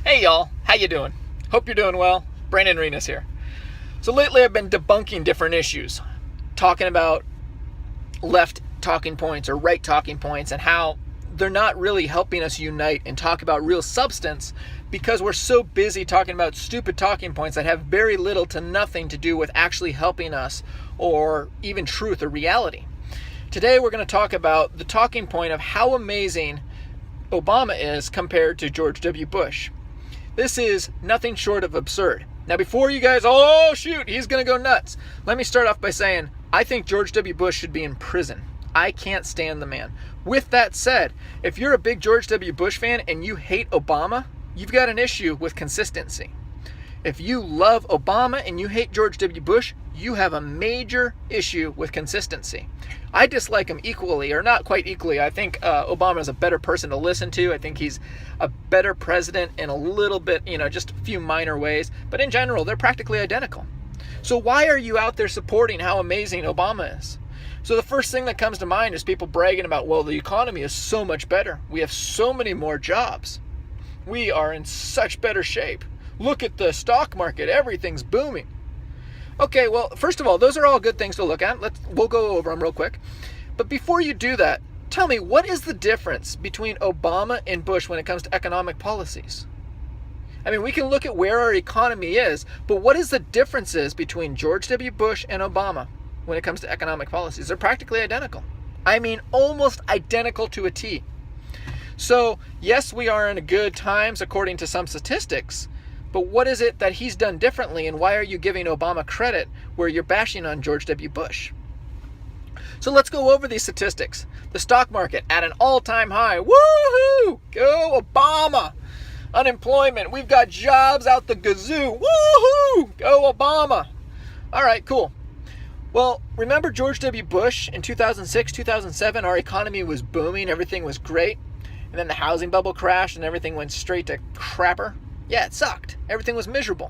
Hey y'all, how you doing? Hope you're doing well. Brandon Rinas here. So lately I've been debunking different issues, talking about left talking points or right talking points and how they're not really helping us unite and talk about real substance because we're so busy talking about stupid talking points that have very little to nothing to do with actually helping us or even truth or reality. Today we're going to talk about the talking point of how amazing Obama is compared to George W. Bush. This is nothing short of absurd. Now, before you guys, oh shoot, he's going to go nuts. Let me start off by saying, I think George W. Bush should be in prison. I can't stand the man. With that said, if you're a big George W. Bush fan and you hate Obama, you've got an issue with consistency. If you love Obama and you hate George W. Bush, you have a major issue with consistency. I dislike him equally, or not quite equally. I think Obama is a better person to listen to. I think he's a better president in a little bit, just a few minor ways. But in general, they're practically identical. So why are you out there supporting how amazing Obama is? So the first thing that comes to mind is people bragging about, well, the economy is so much better. We have so many more jobs. We are in such better shape. Look at the stock market. Everything's booming. Okay, well, first of all, those are all good things to look at. We'll go over them real quick. But before you do that, tell me, what is the difference between Obama and Bush when it comes to economic policies? I mean, we can look at where our economy is, but what is the differences between George W. Bush and Obama when it comes to economic policies? They're practically identical. I mean, almost identical to a T. So, yes, we are in good times according to some statistics, but what is it that he's done differently, and why are you giving Obama credit where you're bashing on George W. Bush? So let's go over these statistics. The stock market at an all-time high. Woohoo! Go Obama! Unemployment. We've got jobs out the gazoo. Woohoo! Go Obama! All right, cool. Well, remember George W. Bush in 2006, 2007? Our economy was booming. Everything was great. And then the housing bubble crashed and everything went straight to crapper. Yeah, it sucked. Everything was miserable.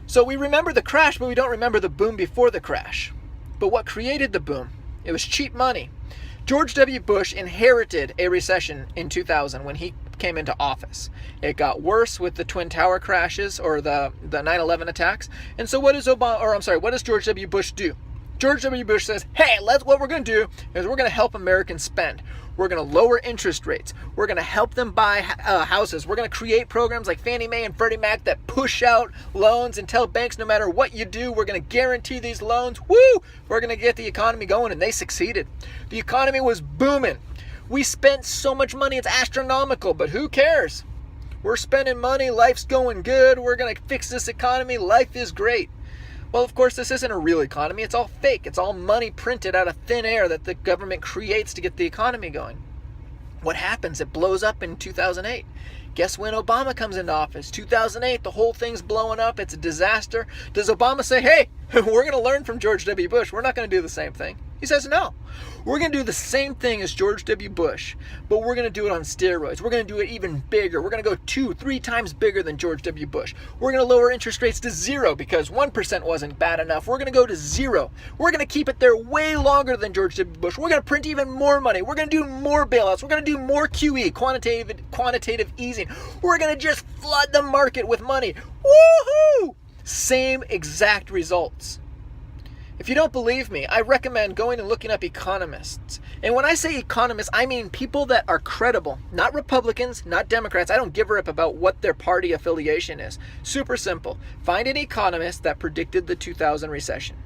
So we remember the crash, but we don't remember the boom before the crash. But what created the boom? It was cheap money. George W. Bush inherited a recession in 2000 when he came into office. It got worse with the Twin Tower crashes or the 9/11 attacks. And so what does George W. Bush do? George W. Bush says, hey, what we're going to do is we're going to help Americans spend. We're going to lower interest rates. We're going to help them buy houses. We're going to create programs like Fannie Mae and Freddie Mac that push out loans and tell banks no matter what you do, we're going to guarantee these loans. Woo! We're going to get the economy going, and they succeeded. The economy was booming. We spent so much money, it's astronomical, but who cares? We're spending money. Life's going good. We're going to fix this economy. Life is great. Well, of course, this isn't a real economy. It's all fake. It's all money printed out of thin air that the government creates to get the economy going. What happens? It blows up in 2008. Guess when Obama comes into office? 2008, the whole thing's blowing up. It's a disaster. Does Obama say, hey, we're going to learn from George W. Bush. We're not going to do the same thing? He says, no. We're going to do the same thing as George W. Bush, but we're going to do it on steroids. We're going to do it even bigger. We're going to go 2-3 times bigger than George W. Bush. We're going to lower interest rates to 0 because 1% wasn't bad enough. We're going to go to 0. We're going to keep it there way longer than George W. Bush. We're going to print even more money. We're going to do more bailouts. We're going to do more QE, quantitative easing. We're going to just flood the market with money. Woohoo! Same exact results. If you don't believe me, I recommend going and looking up economists. And when I say economists, I mean people that are credible. Not Republicans, not Democrats. I don't give a rip about what their party affiliation is. Super simple. Find an economist that predicted the 2000 recession.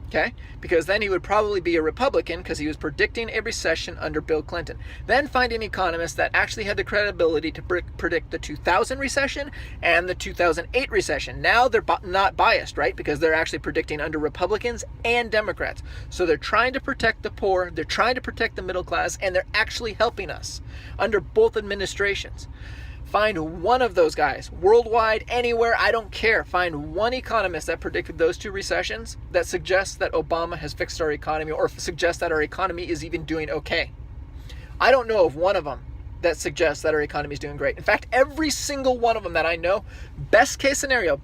Okay? Because then he would probably be a Republican because he was predicting a recession under Bill Clinton. Then find an economist that actually had the credibility to predict the 2000 recession and the 2008 recession. Now they're not biased, right? Because they're actually predicting under Republicans and Democrats. So they're trying to protect the poor, they're trying to protect the middle class, and they're actually helping us under both administrations. Find one of those guys, worldwide, anywhere, I don't care. Find one economist that predicted those 2 recessions that suggests that Obama has fixed our economy or suggests that our economy is even doing okay. I don't know of one of them that suggests that our economy is doing great. In fact, every single one of them that I know, best case scenario,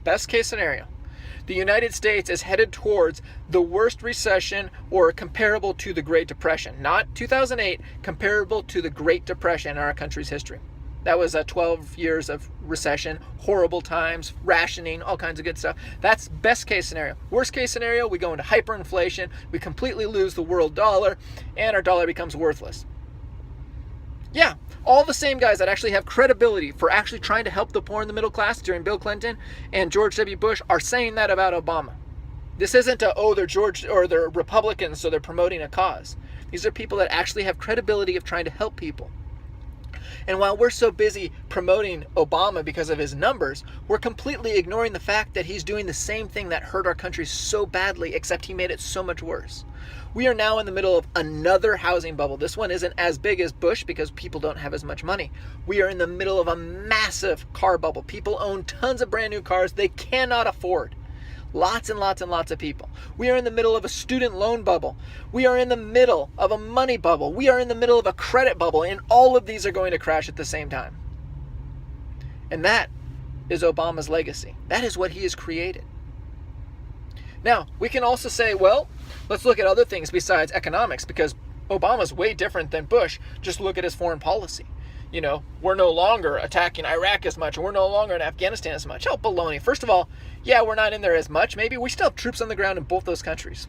the United States is headed towards the worst recession or comparable to the Great Depression. Not 2008, comparable to the Great Depression in our country's history. That was 12 years of recession, horrible times, rationing, all kinds of good stuff. That's best case scenario. Worst case scenario, we go into hyperinflation, we completely lose the world dollar, and our dollar becomes worthless. Yeah, all the same guys that actually have credibility for actually trying to help the poor and the middle class during Bill Clinton and George W. Bush are saying that about Obama. This isn't they're Republicans, so they're promoting a cause. These are people that actually have credibility of trying to help people. And while we're so busy promoting Obama because of his numbers, we're completely ignoring the fact that he's doing the same thing that hurt our country so badly, except he made it so much worse. We are now in the middle of another housing bubble. This one isn't as big as Bush because people don't have as much money. We are in the middle of a massive car bubble. People own tons of brand new cars they cannot afford. Lots and lots and lots of people. We are in the middle of a student loan bubble. We are in the middle of a money bubble. We are in the middle of a credit bubble, and all of these are going to crash at the same time. And that is Obama's legacy. That is what he has created. Now, we can also say, well, let's look at other things besides economics, because Obama's way different than Bush. Just look at his foreign policy. You know, we're no longer attacking Iraq as much, or we're no longer in Afghanistan as much. Oh, baloney. First of all, yeah, we're not in there as much. Maybe we still have troops on the ground in both those countries.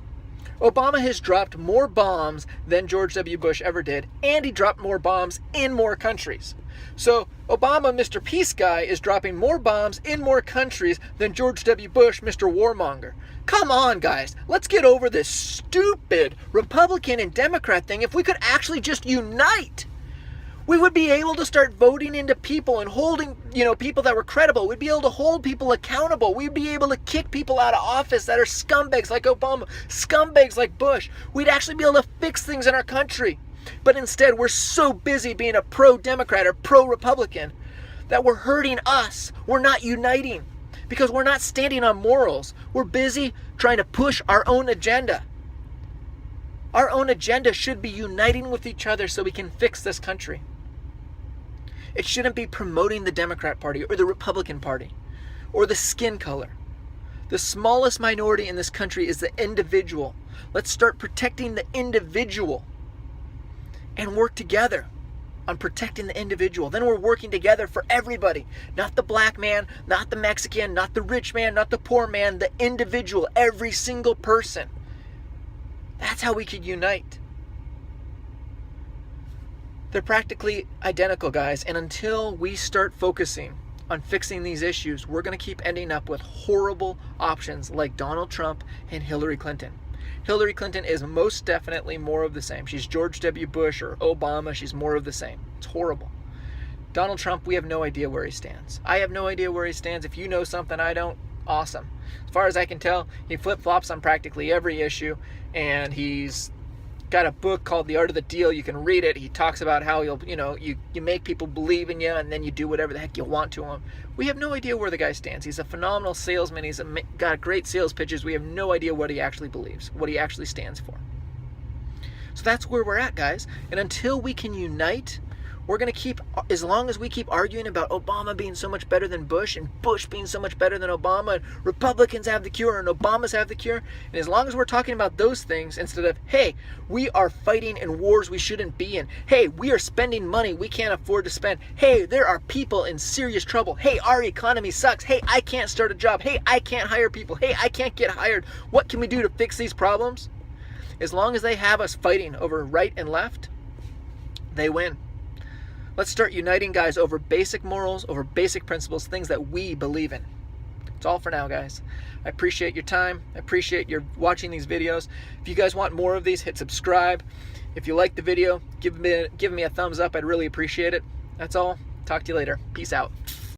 Obama has dropped more bombs than George W. Bush ever did, and he dropped more bombs in more countries. So Obama, Mr. Peace Guy, is dropping more bombs in more countries than George W. Bush, Mr. Warmonger. Come on, guys. Let's get over this stupid Republican and Democrat thing. If we could actually just unite, we would be able to start voting into people and holding, people that were credible. We'd be able to hold people accountable. We'd be able to kick people out of office that are scumbags like Obama, scumbags like Bush. We'd actually be able to fix things in our country. But instead, we're so busy being a pro-Democrat or pro-Republican that we're hurting us. We're not uniting because we're not standing on morals. We're busy trying to push our own agenda. Our own agenda should be uniting with each other so we can fix this country. It shouldn't be promoting the Democrat Party or the Republican Party or the skin color. The smallest minority in this country is the individual. Let's start protecting the individual and work together on protecting the individual. Then we're working together for everybody. Not the black man, not the Mexican, not the rich man, not the poor man, the individual, every single person. That's how we could unite. They're practically identical, guys, and until we start focusing on fixing these issues, we're going to keep ending up with horrible options like Donald Trump and Hillary Clinton. Hillary Clinton is most definitely more of the same. She's George W. Bush or Obama. She's more of the same. It's horrible. Donald Trump, we have no idea where he stands. I have no idea where he stands. If you know something I don't, awesome. As far as I can tell, he flip-flops on practically every issue, and he's got a book called The Art of the Deal. You can read it. He talks about how you make people believe in you, and then you do whatever the heck you want to him. We have no idea where the guy stands. He's a phenomenal salesman. He's got great sales pitches. We have no idea what he actually believes, what he actually stands for. So that's where we're at, guys. And until we can unite, we're going to keep, as long as we keep arguing about Obama being so much better than Bush and Bush being so much better than Obama and Republicans have the cure and Obamas have the cure, and as long as we're talking about those things instead of, hey, we are fighting in wars we shouldn't be in. Hey, we are spending money we can't afford to spend. Hey, there are people in serious trouble. Hey, our economy sucks. Hey, I can't start a job. Hey, I can't hire people. Hey, I can't get hired. What can we do to fix these problems? As long as they have us fighting over right and left, they win. Let's start uniting, guys, over basic morals, over basic principles, things that we believe in. That's all for now, guys. I appreciate your time. I appreciate your watching these videos. If you guys want more of these, hit subscribe. If you like the video, give me a thumbs up. I'd really appreciate it. That's all. Talk to you later. Peace out.